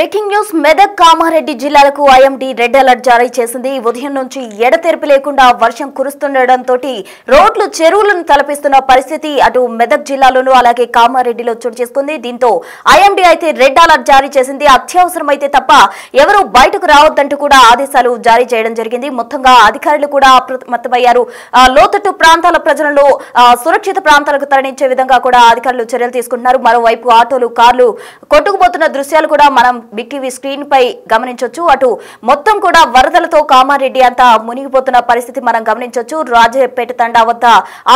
Breaking news Medak Kamareddy జిల్లాలకు IMD red alert జారీ చేసింది. ఉదయం నుంచి ఎడతెరిపి లేకుండా వర్షం కురుస్తుండటంతో రోడ్లు చెరువులను తలపిస్తున్న పరిస్థితి అటు మెదక్ జిల్లాలోనూ అలాగే కామారెడ్డిలో చోటు చేసుకుంది. దీంతో ఐఎండీ అయితే రెడ్ అలర్ట్ జారీ చేసింది. అత్యవసరమైతే తప్ప ఎవరూ బయటకు రావద్దంటూ కూడా ఆదేశాలు జారీ చేయడం జరిగింది. మొత్తంగా అధికారులు కూడా అప్రమత్తమయ్యారు. లోతట్టు ప్రాంతాల ప్రజలను సురక్షిత ప్రాంతాలకు తరలించే విధంగా కూడా అధికారులు చర్యలు తీసుకుంటున్నారు. మరోవైపు ఆటోలు కార్లు కొట్టుకుపోతున్న దృశ్యాలు కూడా మనం బిగ్ టీవీ స్క్రీన్ పై గమనించొచ్చు. అటు మొత్తం కూడా వరదలతో కామారెడ్డి అంతా మునిగిపోతున్న పరిస్థితి మనం గమనించొచ్చు. రాజపేట తండా వద్ద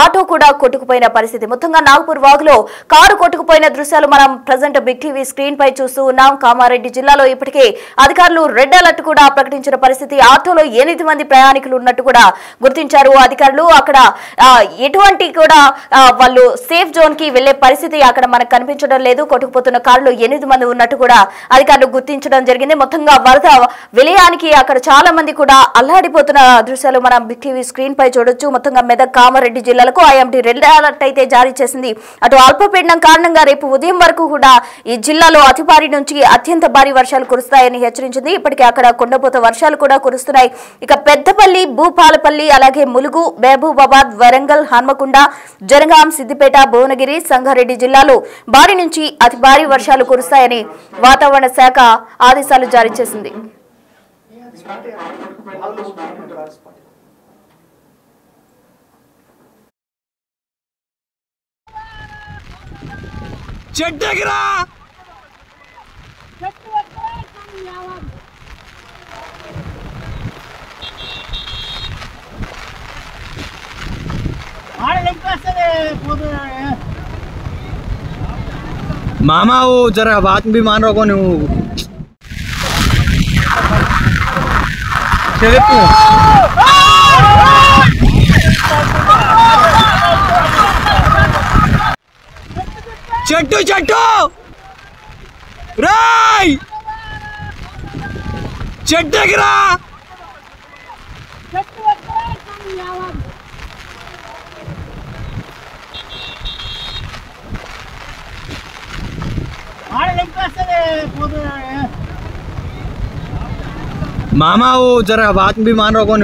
ఆటో కూడా కొట్టుకుపోయిన పరిస్థితి. మొత్తంగా నాగపూర్ వాగులో కారు కొట్టుకుపోయిన దృశ్యాలు మనం ప్రజెంట్ బిగ్ టీవీ స్క్రీన్ పై చూస్తూ ఉన్నాం. కామారెడ్డి జిల్లాలో ఇప్పటికే అధికారులు రెడ్ అలర్ట్ కూడా ప్రకటించిన పరిస్థితి. ఆటోలో 8 మంది ప్రయాణికులు ఉన్నట్టు కూడా గుర్తించారు అధికారులు. అక్కడ ఎటువంటి కూడా వాళ్ళు సేఫ్ జోన్ కి వెళ్లే పరిస్థితి అక్కడ మనకు కనిపించడం లేదు. కొట్టుకుపోతున్న కారులో 8 మంది ఉన్నట్టు కూడా అధికారులు గుర్తించడం జరిగింది. మొత్తంగా వరద విలయానికి అక్కడ చాలా మంది కూడా అల్లాడిపోతున్న దృశ్యాలు మనం బిగ్ టీవీ స్క్రీన్ పై చూడొచ్చు. మొత్తంగా మెదక్ కామారెడ్డి జిల్లాలకు ఐఎండీ రెడ్ అలర్ట్ అయితే జారీ చేసింది. అటు అల్పపీడనం కారణంగా రేపు ఉదయం వరకు కూడా ఈ జిల్లాలో అతి భారీ నుంచి అత్యంత భారీ వర్షాలు కురుస్తాయని హెచ్చరించింది. ఇప్పటికే అక్కడ కొండపోత వర్షాలు కూడా కురుస్తున్నాయి. ఇక పెద్దపల్లి, భూపాలపల్లి, అలాగే ములుగు, మహబూబాబాద్, వరంగల్, హన్మకొండ, జనగాం, సిద్దిపేట, భువనగిరి, సంగారెడ్డి జిల్లాలో భారీ నుంచి అతి భారీ వర్షాలు కురుస్తాయని వాతావరణ శాఖ ఆదేశాలు జారీ చేసింది. मामा वो जरा बात भी मान रहा कौन చెట్టు చెట్టు రాయ్ చెట్టుకిరా मामा वो जरा बात भी मान रहा कौन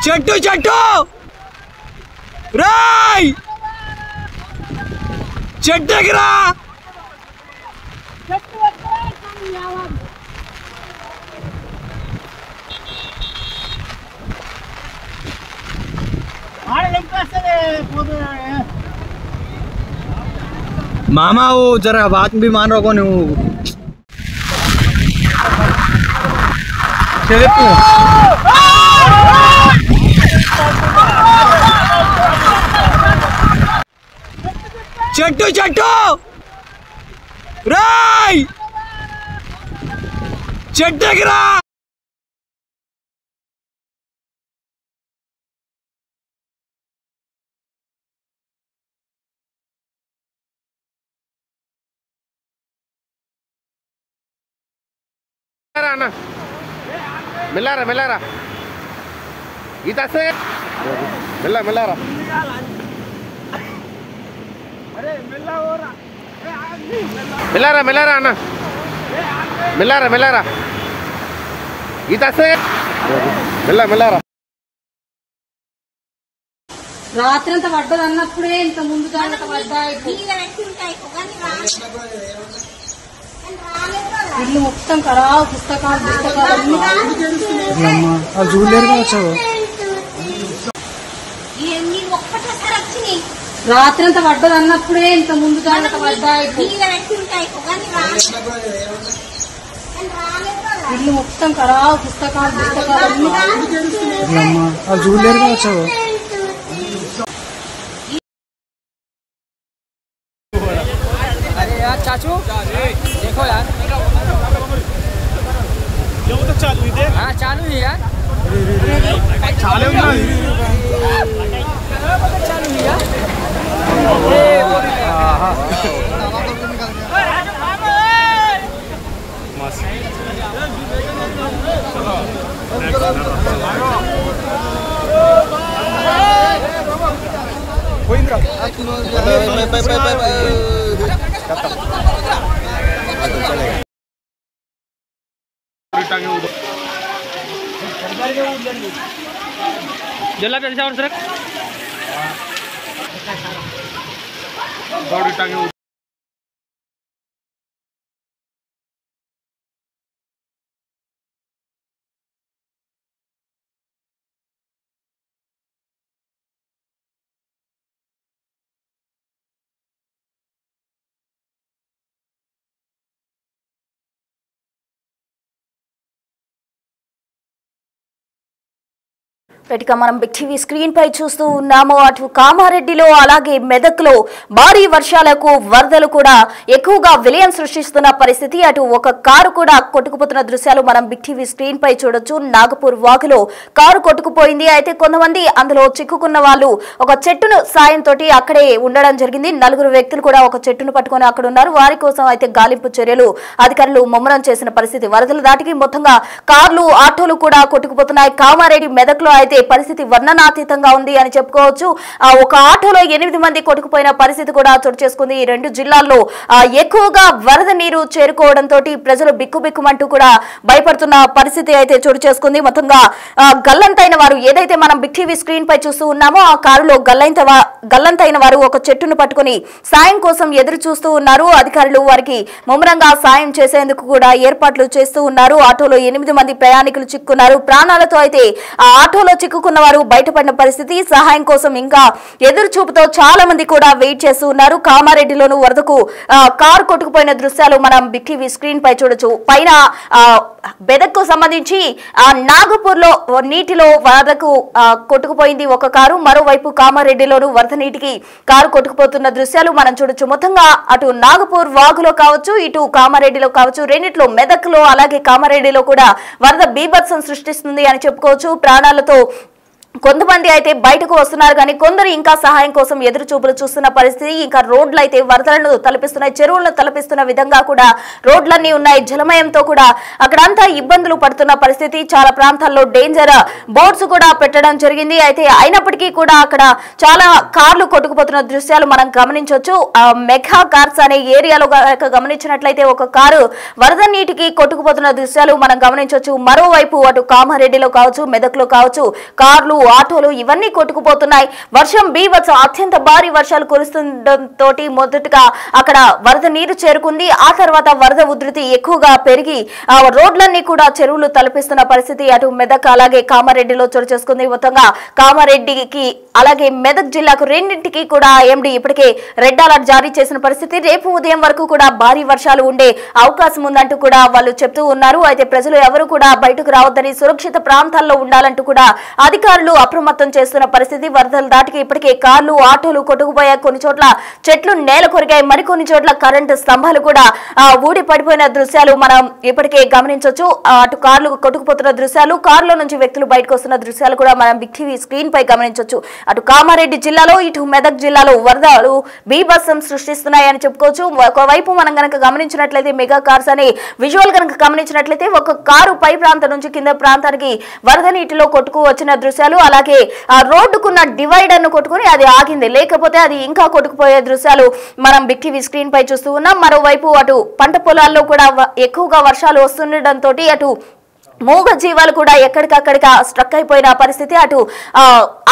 చెట్టు చెట్టు రాయ్ చెట్టుకిరా मामा वो जरा बात भी मान रहा कौन చెట్టు చెట్టు రాయ్ చెట్టుకిరా मिलारा मिलारा इधर से मिला मिलारा अरे मिला हो रहा मिलारा मिलारा ना मिलारा मिलारा इधर से मिला मिलारा రాత్రంతా పడ్డది అన్నప్పుడే ఇంత ముందు జాగ్రత్త పడ్డాయి. ఇల్లు మొత్తం ఖరాబ్, పుస్తకాలు చూడలేరు కావచ్చు. రాత్రంతా పడ్డది అన్నప్పుడే ఇంత ముందు జాగ్రత్త పడ్డాయి. ఇల్లు మొత్తం ఖరాబ్, పుస్తకాలు చూడలేరు కావచ్చు. चाचू देखो यार ये तो चालू ही दे हाँ चालू ही यार चालू ही यार मस्त जल्ला पे जाओ सर गाड़ी टांगे ఇక మనం బిగ్ టీవీ స్క్రీన్ పై చూస్తూ ఉన్నాము. అటు కామారెడ్డిలో అలాగే మెదక్లో భారీ వర్షాలకు వరదలు కూడా ఎక్కువగా విలయం సృష్టిస్తున్న పరిస్థితి. అటు ఒక కారు కూడా కొట్టుకుపోతున్న దృశ్యాలు మనం బిగ్ టీవీ స్క్రీన్ పై చూడొచ్చు. నాగపూర్ వాగులో కారు కొట్టుకుపోయింది. అయితే కొంతమంది అందులో చిక్కుకున్న వాళ్ళు ఒక చెట్టును సాయంతో అక్కడే ఉండడం జరిగింది. 4 వ్యక్తులు కూడా ఒక చెట్టును పట్టుకొని అక్కడ ఉన్నారు. వారి కోసం అయితే గాలింపు చర్యలు అధికారులు ముమ్మరం చేసిన పరిస్థితి. వరదలు దాటికి మొత్తంగా కార్లు ఆటోలు కూడా కొట్టుకుపోతున్నాయి. కామారెడ్డి మెదక్లో అయితే పరిస్థితి వర్ణనాతీతంగా ఉంది అని చెప్పుకోవచ్చు. ఒక ఆటోలో 8 మంది కొట్టుకుపోయిన పరిస్థితి కూడా చోటు చేసుకుంది. ఈ 2 జిల్లాల్లో ఎక్కువగా వరద నీరు చేరుకోవడంతో ప్రజలు బిక్కుబిక్కుమంటూ కూడా భయపడుతున్న పరిస్థితి అయితే చోటు చేసుకుంది. మొత్తంగా గల్లంతైన వారు ఏదైతే మనం బిగ్ టీవీ స్క్రీన్ పై చూస్తూ ఉన్నామో ఆ కారులో గల్లంతైన వారు ఒక చెట్టును పట్టుకుని సాయం కోసం ఎదురు చూస్తూ ఉన్నారు. అధికారులు వారికి ముమ్మరంగా సాయం చేసేందుకు కూడా ఏర్పాట్లు చేస్తూ ఉన్నారు. ఆటోలో 8 మంది ప్రయాణికులు చిక్కున్నారు. ప్రాణాలతో అయితే ఆ ఆటోలో చిక్కుకున్న వారు బయటపడిన పరిస్థితి. సహాయం కోసం ఇంకా ఎదురు చూపుతో చాలా మంది కూడా వెయిట్ చేస్తూ ఉన్నారు. కామారెడ్డిలోను వరదకు కారు కొట్టుకుపోయిన దృశ్యాలు మనం బిగ్ టీవీ స్క్రీన్ పై చూడొచ్చు. పైన మెదక్కు సంబంధించి నాగపూర్ లో నీటిలో వరదకు కొట్టుకుపోయింది ఒక కారు. మరోవైపు కామారెడ్డిలోను వరద నీటికి కారు కొట్టుకుపోతున్న దృశ్యాలు మనం చూడొచ్చు. మొత్తంగా అటు నాగపూర్ వాగులో కావచ్చు, ఇటు కామారెడ్డిలో కావచ్చు, రెండిట్లో మెదక్లో అలాగే కామారెడ్డిలో కూడా వరద బీభత్సం సృష్టిస్తుంది అని చెప్పుకోవచ్చు. ప్రాణాలతో కొంతమంది అయితే బయటకు వస్తున్నారు కానీ కొందరు ఇంకా సహాయం కోసం ఎదురు చూపులు చూస్తున్న పరిస్థితి. ఇంకా రోడ్లు అయితే వరదలను తలపిస్తున్నాయి, చెరువులను తలపిస్తున్న విధంగా కూడా రోడ్లన్నీ ఉన్నాయి. జలమయంతో కూడా అక్కడంతా ఇబ్బందులు పడుతున్న పరిస్థితి. చాలా ప్రాంతాల్లో డేంజర్ బోర్డ్స్ కూడా పెట్టడం జరిగింది. అయితే అయినప్పటికీ కూడా అక్కడ చాలా కార్లు కొట్టుకుపోతున్న దృశ్యాలు మనం గమనించవచ్చు. మెగా కార్స్ అనే ఏరియాలో గమనించినట్లయితే ఒక కారు వరద నీటికి కొట్టుకుపోతున్న దృశ్యాలు మనం గమనించవచ్చు. మరోవైపు అటు కామారెడ్డిలో కావచ్చు, మెదక్లో కావచ్చు కార్లు ఆటోలు ఇవన్నీ కొట్టుకుపోతున్నాయి. వర్షం బీభత్సం అత్యంత భారీ వర్షాలు కురుస్తుండటంతో మొదటగా అక్కడ వరద నీరు చేరుకుంది. ఆ తర్వాత వరద ఉధృతి ఎక్కువగా పెరిగి రోడ్లన్నీ కూడా చెరువులు తలపిస్తున్న పరిస్థితి అటు మెదక్ అలాగే కామారెడ్డిలో చోటు చేసుకుంది. మొత్తంగా కామారెడ్డికి అలాగే మెదక్ జిల్లాకు రెండింటికి కూడా ఎండి ఇప్పటికే రెడ్ అలర్ట్ జారీ చేసిన పరిస్థితి. రేపు ఉదయం వరకు కూడా భారీ వర్షాలు ఉండే అవకాశం ఉందంటూ కూడా వాళ్ళు చెప్తూ ఉన్నారు. అయితే ప్రజలు ఎవరు కూడా బయటకు రావద్దని, సురక్షిత ప్రాంతాల్లో ఉండాలంటూ కూడా అధికారులు అప్రమత్తం చేస్తున్న పరిస్థితి. వరదలు దాటికి ఇప్పటికే కార్లు ఆటోలు కొట్టుకుపోయాయి. కొన్ని చోట్ల చెట్లు నేల కొరిగాయి. మరికొన్ని చోట్ల కరెంటు స్తంభాలు కూడా ఊడి పడిపోయిన దృశ్యాలు మనం ఇప్పటికే గమనించవచ్చు. అటు కార్లు కొట్టుకుపోతున్న దృశ్యాలు, కారులో నుంచి వ్యక్తులు బయటకు వస్తున్న దృశ్యాలు కూడా మనం బిగ్ టీవీ స్క్రీన్ పై గమనించవచ్చు. అటు కామారెడ్డి జిల్లాలో ఇటు మెదక్ జిల్లాలో వరదలు బీభత్సం సృష్టిస్తున్నాయని చెప్పుకోవచ్చు. ఒకవైపు మనం కనుక గమనించినట్లయితే మెగా కార్స్ అనే విజువల్ కనుక గమనించినట్లయితే ఒక కారు పై ప్రాంతం నుంచి కింద ప్రాంతానికి వరద నీటిలో కొట్టుకు వచ్చిన దృశ్యాలు, అలాగే ఆ రోడ్డుకున్న డివైడర్ ను కొట్టుకుని అది ఆగింది, లేకపోతే అది ఇంకా కొట్టుకుపోయే దృశ్యాలు మనం బిగ్ టీవీ స్క్రీన్ పై చూస్తూ ఉన్నాం. మరోవైపు అటు పంట పొలాల్లో కూడా ఎక్కువగా వర్షాలు వస్తుండటంతో అటు మూగ జీవాలు కూడా ఎక్కడికక్కడిగా స్ట్రక్ అయిపోయిన పరిస్థితి. అటు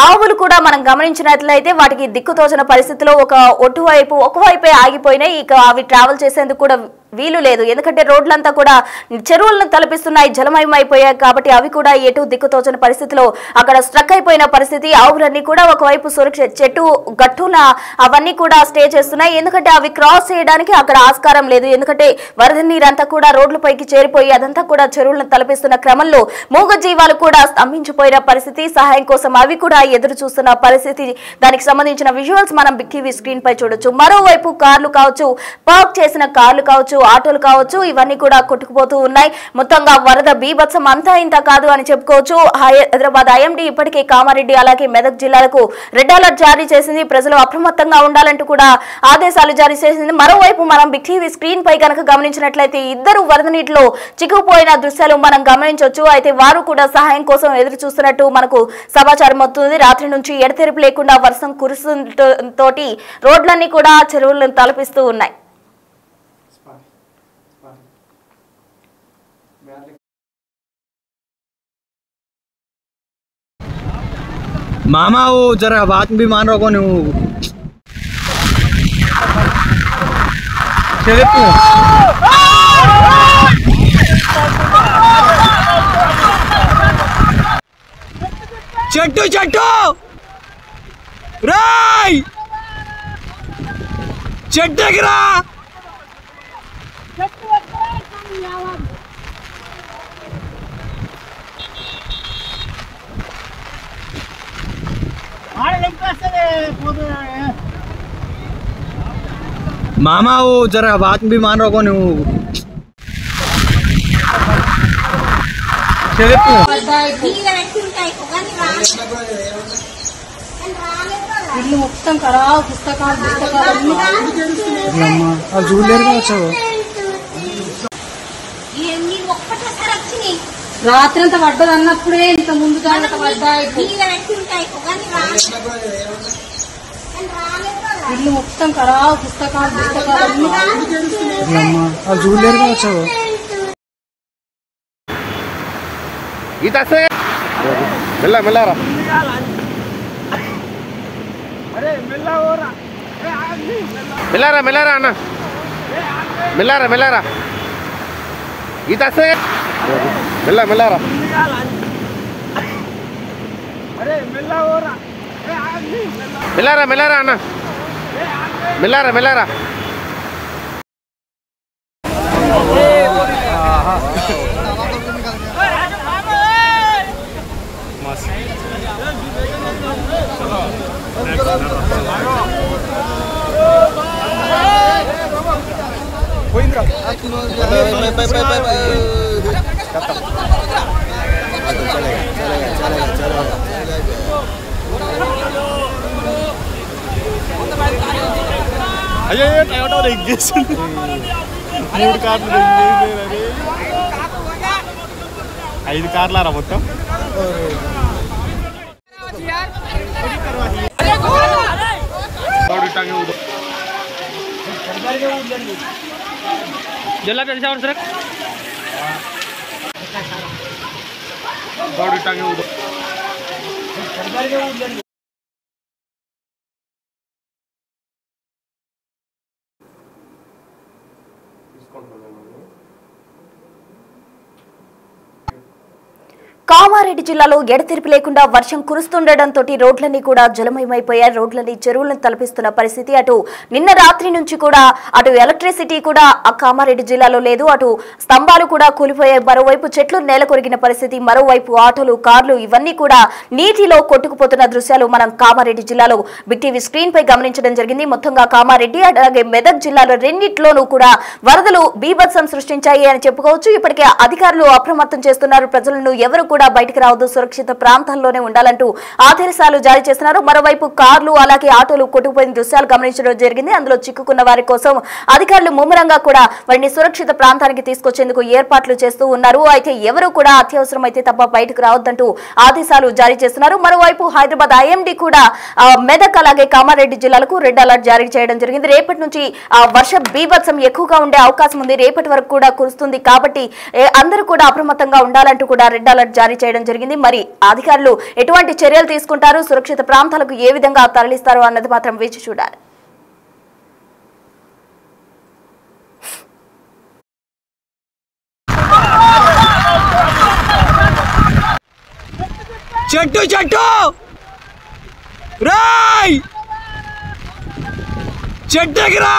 ఆవులు కూడా మనం గమనించినట్లయితే వాటికి దిక్కుతోచిన పరిస్థితిలో ఒకవైపే ఆగిపోయినాయి. ఇక అవి ట్రావెల్ చేసేందుకు కూడా వీలు లేదు. ఎందుకంటే రోడ్లంతా కూడా చెరువులను తలపిస్తున్నాయి, జలమయం అయిపోయాయి కాబట్టి అవి కూడా ఎటు దిక్కుతోచిన పరిస్థితిలో అక్కడ స్ట్రక్ అయిపోయిన పరిస్థితి. ఆవులన్నీ కూడా ఒకవైపు సురక్షిత చెట్టు గట్టున అవన్నీ కూడా స్టే చేస్తున్నాయి. ఎందుకంటే అవి క్రాస్ చేయడానికి అక్కడ ఆస్కారం లేదు. ఎందుకంటే వరద నీరంతా కూడా రోడ్లపైకి చేరిపోయి అదంతా కూడా చెరువులను తలపిస్తున్న క్రమంలో మూగ జీవాలు కూడా స్తంభించిపోయిన పరిస్థితి. సహాయం కోసం అవి కూడా ఎదురు చూస్తున్న పరిస్థితి. దానికి సంబంధించిన విజువల్స్ మనం బిగ్ టీవీ స్క్రీన్ పై చూడొచ్చు. మరోవైపు కార్లు కావచ్చు, పార్క్ చేసిన కార్లు కావచ్చు, ఆటోలు కావచ్చు ఇవన్నీ కూడా కొట్టుకుపోతూ ఉన్నాయి. మొత్తంగా వరద బీభత్సం అంతా ఇంత కాదు అని చెప్పుకోవచ్చు. హైదరాబాద్ ఐఎండీ ఇప్పటికే కామారెడ్డి అలాగే మెదక్ జిల్లాలకు రెడ్ అలర్ట్ జారీ చేసింది. ప్రజలు అప్రమత్తంగా ఉండాలంటూ కూడా ఆదేశాలు జారీ చేసింది. మరోవైపు మనం బిగ్ టీవీ స్క్రీన్ పై కనుక గమనించినట్లయితే ఇద్దరు వరద నీటిలో చిక్కుపోయిన దృశ్యాలు మనం గమనించవచ్చు. అయితే వారు కూడా సహాయం కోసం ఎదురు చూస్తున్నట్టు మనకు సమాచారం అవుతుంది. రాత్రి నుంచి ఎడతెరిపి లేకుండా వర్షం కురుస్తుండటంతో రోడ్లన్నీ కూడా చెరువులను తలపిస్తూ ఉన్నాయి. मामा वो जरा बात भी मान रहा कौन चले तू चट्टू चट्टू राय चट्टे गिरा मामा वो जरा बात भी मान रहा कौन चले तू ఇల్లు మొత్తం ఖరాబ్ పుస్తకాలు రాత్రంతా పడ్డది అన్నప్పుడే ఇంత ముందు జాగ్రత్త పడ్డాయి. ఇల్లు మొత్తం ఖరాబ్ పుస్తకాలు మెల్ల మెల్లరా మెల్లరా మెల్లరా అన్న మెల్లరా మెల్లరా ఈత మెల్ల మెల్లరా మెల్లరా మెల్లరా అన్న మెల్లరా మెల్లరా అయ్యో టయోటా ఎగ్జేసింది 3 కార్లు 5 కార్లారా మొత్తం जला पैसा और सर बॉडी टांगे उधर కామారెడ్డి జిల్లాలో ఎడతెరిపి లేకుండా వర్షం కురుస్తుండటంతో రోడ్లన్నీ కూడా జలమయమైపోయాయి. రోడ్లని చెరువులను తలపిస్తున్న పరిస్థితి. అటు నిన్న రాత్రి నుంచి కూడా అటు ఎలక్ట్రిసిటీ కూడా కామారెడ్డి జిల్లాలో లేదు. అటు స్తంభాలు కూడా కూలిపోయాయి. మరోవైపు చెట్లు నేల కొరిగిన పరిస్థితి. మరోవైపు ఆటోలు కార్లు ఇవన్నీ కూడా నీటిలో కొట్టుకుపోతున్న దృశ్యాలు మనం కామారెడ్డి జిల్లాలో బిగ్ టీవీ స్క్రీన్ పై గమనించడం జరిగింది. మొత్తంగా కామారెడ్డి అలాగే మెదక్ జిల్లాలో రెండిట్లోనూ కూడా వరదలు బీభత్సం సృష్టించాయి అని చెప్పుకోవచ్చు. ఇప్పటికే అధికారులు అప్రమత్తం చేస్తున్నారు. ప్రజలను ఎవరు కూడా బయటికి రావద్దు, సురక్షిత ప్రాంతాల్లోనే ఉండాలంటూ ఆదేశాలు జారీ చేస్తున్నారు. మరోవైపు కార్లు అలాగే ఆటోలు కొట్టుకుపోయిన దృశ్యాలు గమనించడం జరిగింది. అందులో చిక్కుకున్న వారి కోసం అధికారులు ముమ్మరంగా కూడా వారిని సురక్షిత ప్రాంతానికి తీసుకొచ్చేందుకు ఏర్పాట్లు చేస్తూ ఉన్నారు. అయితే ఎవరు కూడా అత్యవసరమైతే తప్ప బయటకు రావద్దంటూ ఆదేశాలు జారీ చేస్తున్నారు. మరోవైపు హైదరాబాద్ ఐఎండీ కూడా మెదక్ అలాగే కామారెడ్డి జిల్లాలకు రెడ్ అలర్ట్ జారీ చేయడం జరిగింది. రేపటి నుంచి వర్ష బీభత్సం ఎక్కువగా ఉండే అవకాశం ఉంది. రేపటి వరకు కూడా కురుస్తుంది కాబట్టి అందరూ కూడా అప్రమత్తంగా ఉండాలంటూ కూడా రెడ్ అలర్ట్ జారీ చేయడం జరిగింది. మరి అధికారులు ఎటువంటి చర్యలు తీసుకుంటారు, సురక్షిత ప్రాంతాలకు ఏ విధంగా తరలిస్తారు అన్నది మాత్రం వేచి చూడాలి. चट्टू चट्टू राय चट्टे गिरा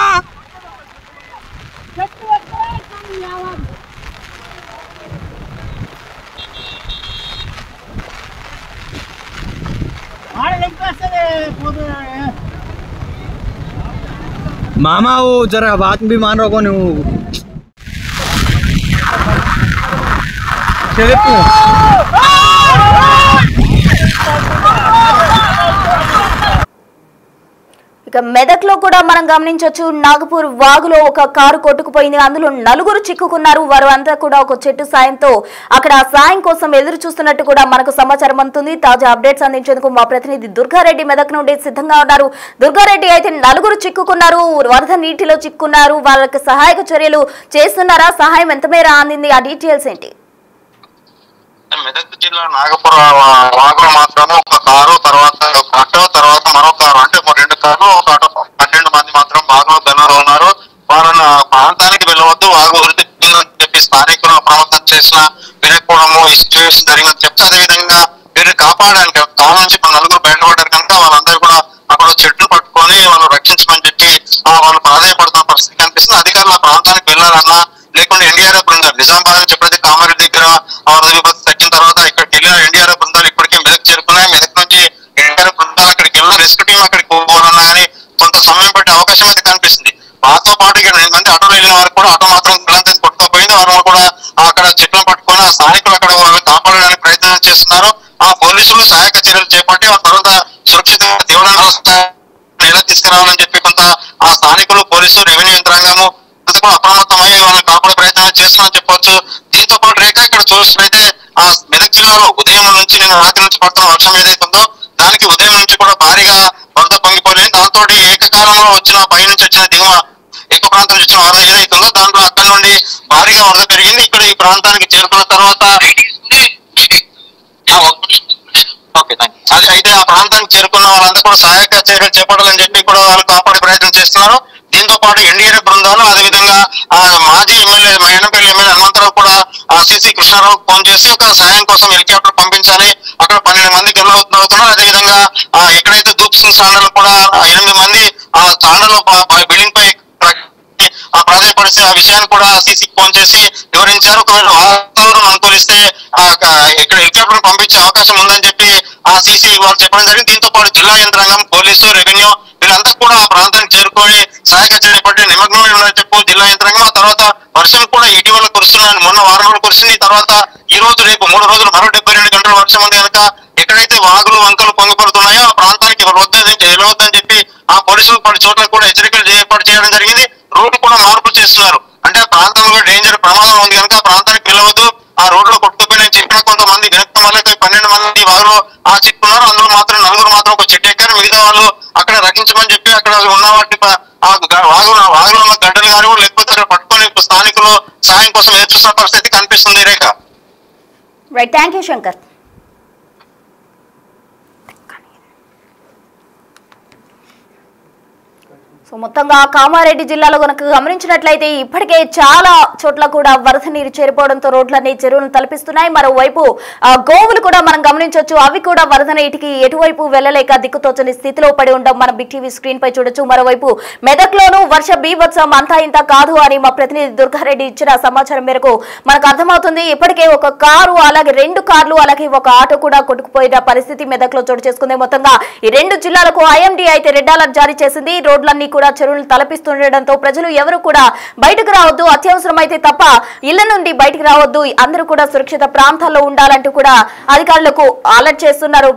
मामा वो जरा बात भी मान रहा कौन చెప్పు. ఇక మెదక్లో కూడా మనం గమనించవచ్చు. నాగపూర్ వాగులో ఒక కారు కొట్టుకుపోయింది. అందులో నలుగురు చిక్కుకున్నారు. వారు అంతా కూడా ఒక చెట్టు సాయంతో అక్కడ సాయం కోసం ఎదురు చూస్తున్నట్టు కూడా మనకు సమాచారం అందుతుంది. తాజా అప్డేట్స్ అందించేందుకు మా ప్రతినిధి దుర్గారెడ్డి మెదక్ నుండి సిద్ధంగా ఉన్నారు. దుర్గారెడ్డి, అయితే నలుగురు చిక్కుకున్నారు, వరద నీటిలో చిక్కున్నారు, వాళ్ళకి సహాయక చర్యలు చేస్తున్నారా? సహాయం ఎంత మేర అందింది? ఆ డీటెయిల్స్ ఏంటి? మెదక్ జిల్లా నాగపుర వాగులో మాత్రమే ఒక కారు, తర్వాత ఒక ఆటో, తర్వాత మరో కారు, అంటే 2 కార్లు, ఒక ఆటో, 12 మంది మాత్రం వాగులో గనులు ఉన్నారు. వారిని ప్రాంతానికి వెళ్ళవద్దు, వాగు వృద్ధి చెప్పి స్థానికులు ప్రవర్తన చేసిన వినకపోవడము ఈ సిచ్యువేషన్ జరిగిందని చెప్తే, అదేవిధంగా వీరిని కాపాడడానికి కాలం నుంచి 4 బయటపడ్డారు కనుక వాళ్ళందరూ కూడా అక్కడ చెట్లు పట్టుకొని వాళ్ళు రక్షించమని చెప్పి వాళ్ళు ప్రాధాన్యపడుతున్న పరిస్థితి కనిపిస్తుంది. అధికారులు ఆ ప్రాంతానికి వెళ్ళాలన్నా లేకుంటే ఎన్డీఆర్ఎఫ్ బృందాలు నిజామాబాద్ నుంచి ఎప్పుడైతే కామారెడ్డి దగ్గర వరద విపత్తు తగ్గిన తర్వాత ఇక్కడికి వెళ్ళిన ఎన్డీఆర్ఎఫ్ బృందాలు ఇప్పటికే మెదక్ చేరుకున్నాయి. మెదక్ నుంచి ఎన్డీఆర్ఎఫ్ బృందాలు అక్కడికి వెళ్ళిన రెస్క్యూ టీం అక్కడికి పోవాలన్నా కానీ కొంత సమయం పట్టే అవకాశం అయితే కనిపిస్తుంది. వారితో పాటు ఇక్కడ 8 మంది ఆటోలో వెళ్ళిన వారు కూడా ఆటో మాత్రం గుళ్ళంతా కొట్టుకోపోయింది. వారు కూడా అక్కడ చెట్లను పట్టుకొని ఆ స్థానికులు అక్కడ కాపాడడానికి ప్రయత్నం చేస్తున్నారు. ఆ పోలీసులు సహాయక చర్యలు చేపట్టి ఆ తర్వాత సురక్షితంగా తీవ్రంగా ఎలా తీసుకురావాలని చెప్పి కొంత ఆ స్థానికులు, పోలీసులు, రెవెన్యూ యంత్రాంగము అప్రమత్తమై వాళ్ళని కాపాడే ప్రయత్నం చేస్తున్నారని చెప్పవచ్చు. దీంతో పాటు రేఖ ఇక్కడ చూసినట్లయితే ఆ మెదక్ జిల్లాలో ఉదయం నుంచి నేను రాత్రి నుంచి పడుతున్న వర్షం ఏదైతే ఉందో దానికి ఉదయం నుంచి కూడా భారీగా వరద పొంగిపోయింది. దాంతో ఏకకాలంలో వచ్చిన పై నుంచి వచ్చిన దిగువ ఏక ప్రాంతం నుంచి వచ్చిన వరద ఏదైతే ఉందో దాంట్లో అక్కడ నుండి భారీగా వరద పెరిగింది. ఇక్కడ ఈ ప్రాంతానికి చేరుకున్న తర్వాత అదే అయితే ఆ ప్రాంతానికి చేరుకున్న వాళ్ళంతా కూడా సహాయక చర్యలు చేపట్టాలని చెప్పి కూడా వాళ్ళు కాపాడే ప్రయత్నం చేస్తున్నారు. దీంతో పాటు ఎన్డీఆర్ఎఫ్ బృందాలు, అదేవిధంగా మాజీ ఎమ్మెల్యే మైనంపల్లి ఎమ్మెల్యే హనుమంతరావు కూడా సిసి కృష్ణారావు ఫోన్ చేసి ఒక సహాయం కోసం హెలికాప్టర్ పంపించాలి, అక్కడ 12 మంది గెలవుతున్నారు. అదేవిధంగా ఎక్కడైతే దూప్ సింగ్ సాండలు కూడా 8 మంది ఆ సాండలో బిల్డింగ్ పై ప్రాధాన్యపడితే ఆ విషయాన్ని కూడా సీసీకి ఫోన్ చేసి వివరించారు. ఒకవేళ వాతావరణం అనుకూలిస్తే ఇక్కడ హెలికాప్టర్ పంపించే అవకాశం ఉందని చెప్పి ఆ సీసీ వాళ్ళు చెప్పడం జరిగింది. దీంతో పాటు జిల్లా యంత్రాంగం, పోలీసు, రెవెన్యూ వీళ్ళంతా కూడా ఆ ప్రాంతానికి చేరుకొని సహాయక చర్య పట్టి నిమగ్నమై ఉన్నారని చెప్పు జిల్లా యంత్రాంగం. ఆ తర్వాత వర్షం కూడా ఇటీవల కురుస్తున్నాయని మొన్న వారం రోజులు కురిసింది. తర్వాత ఈ రోజు రేపు 3 రోజులు మరో 72 గంటల వర్షం ఉంది కనుక ఎక్కడైతే వాగులు, వంకలు పొంగిపడుతున్నాయో ఆ ప్రాంతానికి వెళ్ళవద్దని చెప్పి ఆ పోలీసులు 10 చోట్ల కూడా హెచ్చరికలు ఏర్పాటు చేయడం జరిగింది. రోడ్డు కూడా మార్పులు చేస్తున్నారు. అంటే ఆ ప్రాంతంలో డేంజర్ ప్రమాదం ఉంది కనుక ఆ ప్రాంతానికి వెళ్ళవద్దు, ఆ రోడ్లో కొట్టుకుపోయిన చెప్పిన కొంతమంది వినక్తం వల్ల 12 మంది వాగులో చిక్కున్నారు. అందులో మాత్రం 4 మాత్రం ఒక చెట్టు ఎక్కారు. మిగతా వాళ్ళు అక్కడ రక్షించమని చెప్పి అక్కడ ఉన్న వాటిని వాగులో ఉన్న గడ్డలు కానీ లేకపోతే అక్కడ పట్టుకొని స్థానికులు సహాయం కోసం ఎదురు చూస్తున్న పరిస్థితి కనిపిస్తుంది. Rekha, right, thank you Shankar. So మొత్తంగా కామారెడ్డి జిల్లాలో కనుక గమనించినట్లయితే ఇప్పటికే చాలా చోట్ల కూడా వరద నీరు చేరిపోవడంతో రోడ్లన్నీ చెరువులను తలపిస్తున్నాయి. మరోవైపు గోవులు కూడా మనం గమనించవచ్చు, అవి కూడా వరద నీటికి ఎటువైపు వెళ్లలేక దిక్కుతోచని స్థితిలో పడి ఉండడం మనం బిగ్ టీవీ స్క్రీన్ పై చూడొచ్చు. మరోవైపు మెదక్లోనూ వర్ష బీభత్సం అంతా ఇంత కాదు అని మా ప్రతినిధి దుర్గారెడ్డి ఇచ్చిన సమాచారం మేరకు మనకు అర్థమవుతుంది. ఇప్పటికే ఒక కారు, అలాగే 2 కార్లు, అలాగే ఒక ఆటో కూడా కొట్టుకుపోయిన పరిస్థితి మెదక్లో చోటు చేసుకుంది. మొత్తంగా ఈ 2 జిల్లాలకు ఐఎండీ అయితే రెడ్ అలర్ట్ జారీ చేసింది. రోడ్లన్నీ కూడా చెరువులు తలపిస్తుండటంతో ప్రజలు ఎవరు కూడా బయటకు రావద్దు, అత్యవసరమైతే తప్ప ఇళ్ల నుండి బయటకు రావద్దు, అందరూ కూడా సురక్షిత ప్రాంతాల్లో ఉండాలంటూ కూడా అధికారులకు అలర్ట్ చేస్తున్నారు.